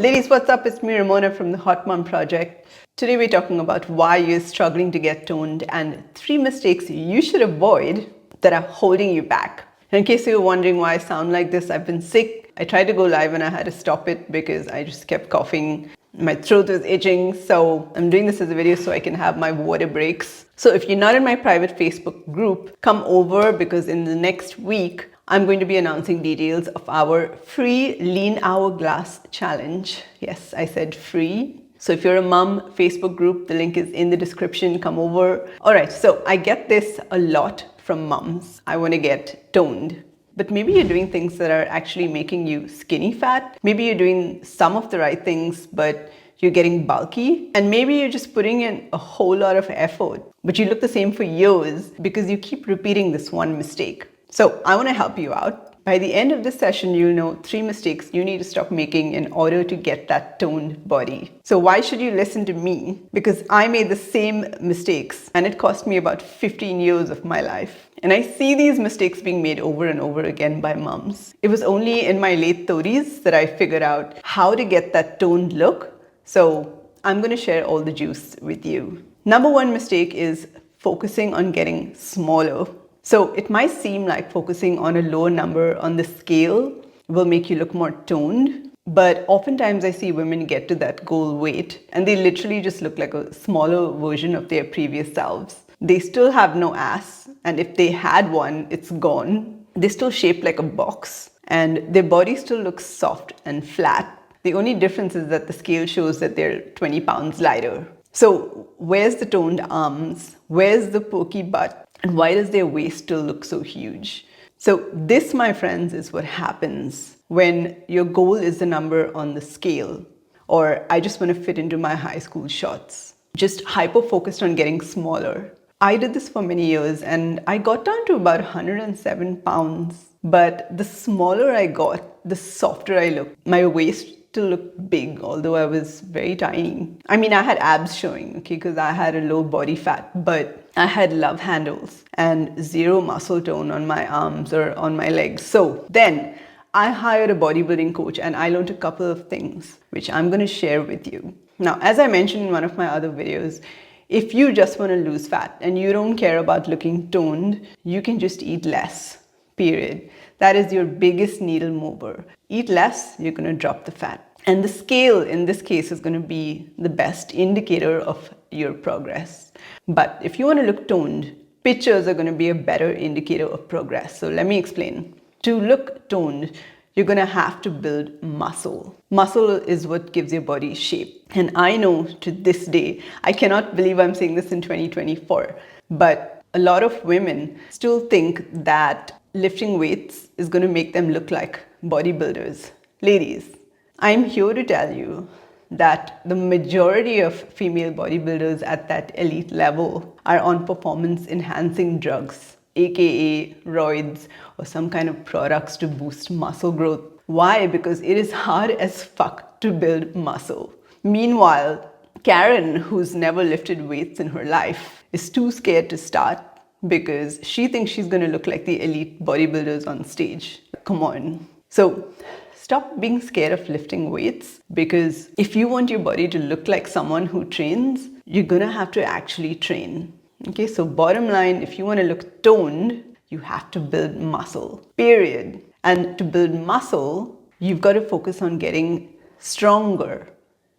Ladies, what's up? It's me, Ramona from the Hot Mom Project. Today we're talking about why you're struggling to get toned and 3 mistakes you should avoid that are holding you back. And in case you're wondering why I sound like this, I've been sick. I tried to go live and I had to stop it because I just kept coughing. My throat was itching, so I'm doing this as a video so I can have my water breaks. So if you're not in my private Facebook group, come over because in the next week, I'm going to be announcing details of our free Lean Hourglass Challenge. Yes, I said free. So if you're a mom Facebook group, the link is in the description, come over. All right, so I get this a lot from moms. I want to get toned. But maybe you're doing things that are actually making you skinny fat. Maybe you're doing some of the right things, but you're getting bulky. And maybe you're just putting in a whole lot of effort, but you look the same for years because you keep repeating this one mistake. So I want to help you out. By the end of this session, you'll know 3 mistakes you need to stop making in order to get that toned body. So why should you listen to me? Because I made the same mistakes and it cost me about 15 years of my life. And I see these mistakes being made over and over again by moms. It was only in my late 30s that I figured out how to get that toned look. So I'm going to share all the juice with you. Number 1 mistake is focusing on getting smaller. So it might seem like focusing on a lower number on the scale will make you look more toned. But oftentimes I see women get to that goal weight and they literally just look like a smaller version of their previous selves. They still have no ass, and if they had one, it's gone. They're still shaped like a box and their body still looks soft and flat. The only difference is that the scale shows that they're 20 pounds lighter. So where's the toned arms? Where's the pokey butt? And why does their waist still look so huge? So this, my friends, is what happens when your goal is the number on the scale, or I just want to fit into my high school shorts. Just hyper-focused on getting smaller. I did this for many years and I got down to about 107 pounds. But the smaller I got, the softer I looked. My waist still looked big, although I was very tiny. I mean, I had abs showing, okay, because I had a low body fat, but I had love handles and 0 muscle tone on my arms or on my legs. So then I hired a bodybuilding coach and I learned a couple of things, which I'm going to share with you. Now, as I mentioned in one of my other videos, if you just want to lose fat and you don't care about looking toned, you can just eat less, period. That is your biggest needle mover. Eat less, you're going to drop the fat. And the scale in this case is going to be the best indicator of your progress. But if you want to look toned, pictures are going to be a better indicator of progress. So let me explain. To look toned, you're going to have to build muscle. Muscle is what gives your body shape. And I know to this day, I cannot believe I'm saying this in 2024, but a lot of women still think that lifting weights is going to make them look like bodybuilders. Ladies, I'm here to tell you that the majority of female bodybuilders at that elite level are on performance enhancing drugs, aka roids or some kind of products to boost muscle growth. Why? Because it is hard as fuck to build muscle. Meanwhile, Karen, who's never lifted weights in her life, is too scared to start because she thinks she's going to look like the elite bodybuilders on stage. Come on. So stop being scared of lifting weights, because if you want your body to look like someone who trains, you're going to have to actually train. Okay, so bottom line, if you want to look toned, you have to build muscle, period. And to build muscle, you've got to focus on getting stronger,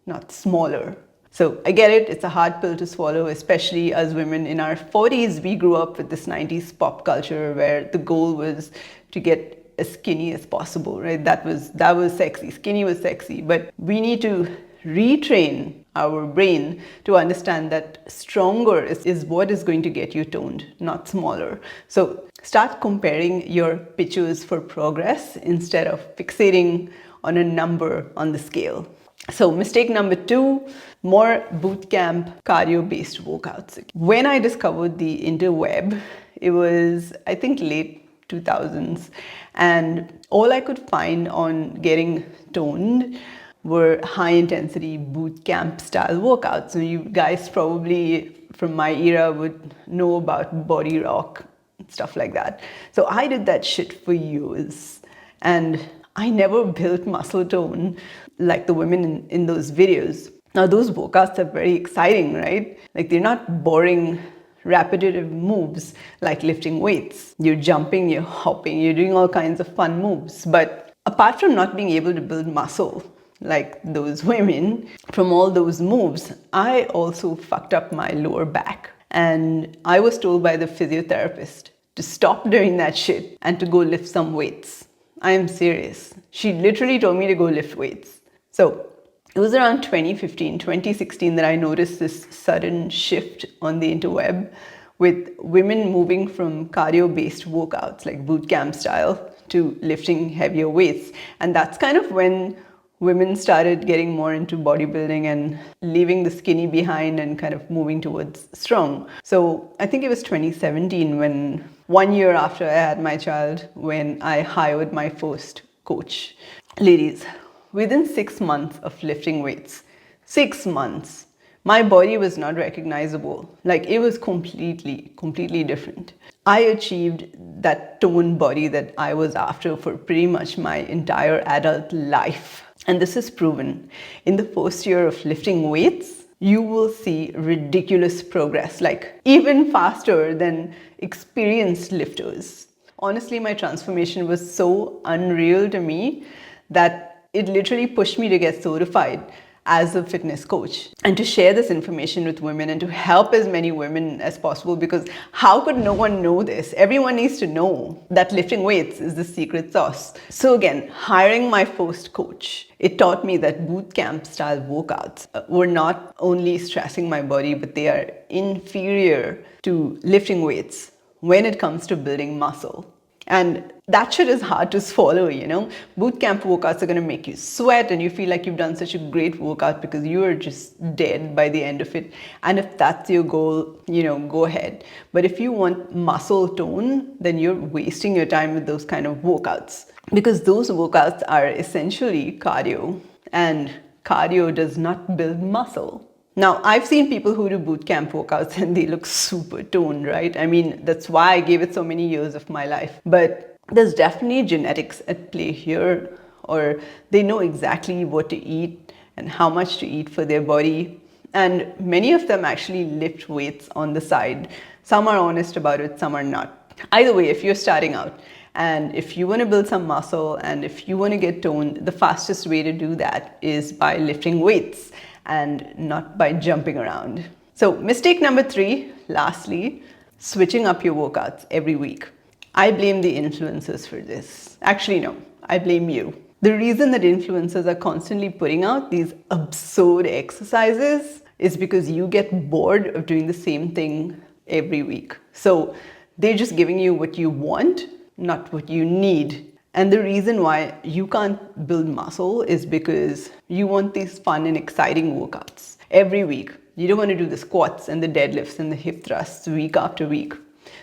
not smaller. So I get it, it's a hard pill to swallow, especially as women in our 40s. We grew up with this 90s pop culture where the goal was to get as skinny as possible, right? That was sexy. Skinny was sexy. But we need to retrain our brain to understand that stronger is what is going to get you toned, not smaller. So start comparing your pictures for progress instead of fixating on a number on the scale. So mistake number 2, more bootcamp cardio-based workouts. When I discovered the interweb, it was, I think, late 2000s, and all I could find on getting toned were high-intensity bootcamp style workouts. So you guys probably from my era would know about Body Rock, stuff like that. So I did that shit for years. And I never built muscle tone like the women in those videos. Now, those workouts are very exciting, right? Like, they're not boring, repetitive moves like lifting weights. You're jumping, you're hopping, you're doing all kinds of fun moves. But apart from not being able to build muscle like those women from all those moves, I also fucked up my lower back. And I was told by the physiotherapist to stop doing that shit and to go lift some weights. I am serious. She literally told me to go lift weights. So it was around 2015, 2016 that I noticed this sudden shift on the interweb with women moving from cardio-based workouts like boot camp style to lifting heavier weights. And that's kind of when women started getting more into bodybuilding and leaving the skinny behind and kind of moving towards strong. So I think it was 2017 when 1 year after I had my child, when I hired my first coach. Ladies, within 6 months of lifting weights, 6 months, my body was not recognizable. Like, it was completely different. I achieved that toned body that I was after for pretty much my entire adult life. And this is proven. In the first year of lifting weights, you will see ridiculous progress, like even faster than experienced lifters. Honestly, my transformation was so unreal to me that it literally pushed me to get certified as a fitness coach and to share this information with women and to help as many women as possible, because how could no one know this? Everyone needs to know that lifting weights is the secret sauce. So again, hiring my first coach, it taught me that boot camp style workouts were not only stressing my body, but they are inferior to lifting weights when it comes to building muscle. And that shit is hard to swallow, you know. Boot camp workouts are going to make you sweat and you feel like you've done such a great workout because you are just dead by the end of it. And if that's your goal, you know, go ahead. But if you want muscle tone, then you're wasting your time with those kind of workouts, because those workouts are essentially cardio, and cardio does not build muscle. Now, I've seen people who do boot camp workouts and they look super toned, right? I mean, that's why I gave it so many years of my life. But there's definitely genetics at play here, or they know exactly what to eat and how much to eat for their body. And many of them actually lift weights on the side. Some are honest about it, some are not. Either way, if you're starting out and if you want to build some muscle and if you want to get toned, the fastest way to do that is by lifting weights and not by jumping around. So mistake number 3, lastly, switching up your workouts every week. I blame the influencers for this. Actually, no, I blame you. The reason that influencers are constantly putting out these absurd exercises is because you get bored of doing the same thing every week. So they're just giving you what you want, not what you need. And the reason why you can't build muscle is because you want these fun and exciting workouts every week. You don't want to do the squats and the deadlifts and the hip thrusts week after week.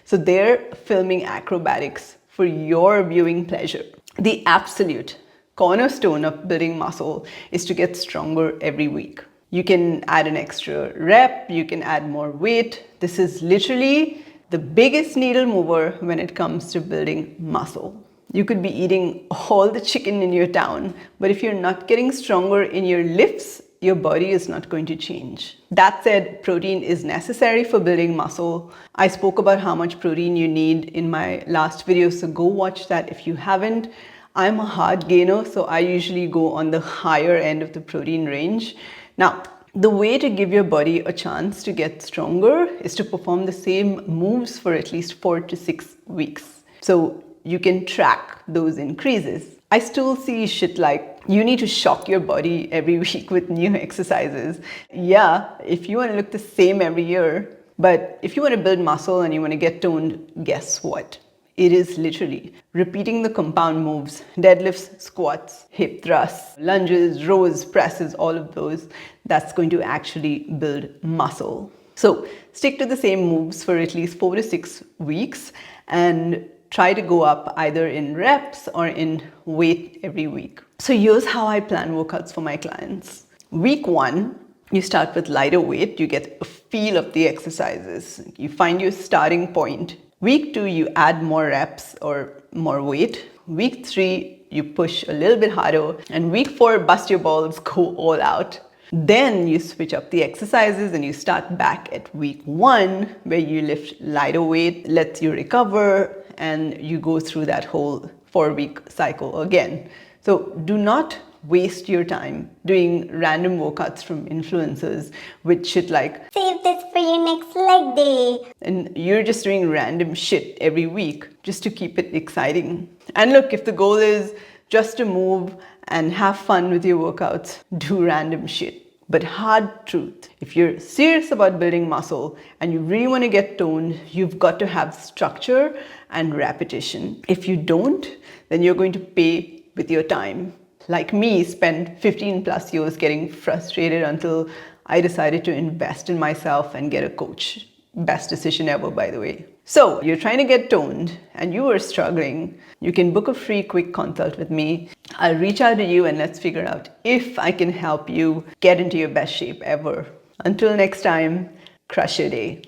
So they're filming acrobatics for your viewing pleasure. The absolute cornerstone of building muscle is to get stronger every week. You can add an extra rep, you can add more weight. This is literally the biggest needle mover when it comes to building muscle. You could be eating all the chicken in your town, but if you're not getting stronger in your lifts, your body is not going to change. That said, protein is necessary for building muscle. I spoke about how much protein you need in my last video, so go watch that if you haven't. I'm a hard gainer, so I usually go on the higher end of the protein range. Now, the way to give your body a chance to get stronger is to perform the same moves for at least 4 to 6 weeks. So you can track those increases. I still see shit like you need to shock your body every week with new exercises. Yeah, if you want to look the same every year, but if you want to build muscle and you want to get toned, guess what? It is literally repeating the compound moves, deadlifts, squats, hip thrusts, lunges, rows, presses, all of those. That's going to actually build muscle. So stick to the same moves for at least 4 to 6 weeks and try to go up either in reps or in weight every week. So here's how I plan workouts for my clients. Week 1, you start with lighter weight. You get a feel of the exercises. You find your starting point. Week 2, you add more reps or more weight. Week 3, you push a little bit harder, and week 4, bust your balls, go all out. Then you switch up the exercises and you start back at week 1, where you lift lighter weight, lets you recover, and you go through that whole 4-week cycle again. So do not waste your time doing random workouts from influencers with shit like save this for your next leg day. And you're just doing random shit every week just to keep it exciting. And look, if the goal is just to move and have fun with your workouts, do random shit. But hard truth, if you're serious about building muscle and you really want to get toned, you've got to have structure and repetition. If you don't, then you're going to pay with your time. Like me, spent 15 plus years getting frustrated until I decided to invest in myself and get a coach. Best decision ever, by the way. So you're trying to get toned and you are struggling. You can book a free quick consult with me. I'll reach out to you and let's figure out if I can help you get into your best shape ever. Until next time, crush your day.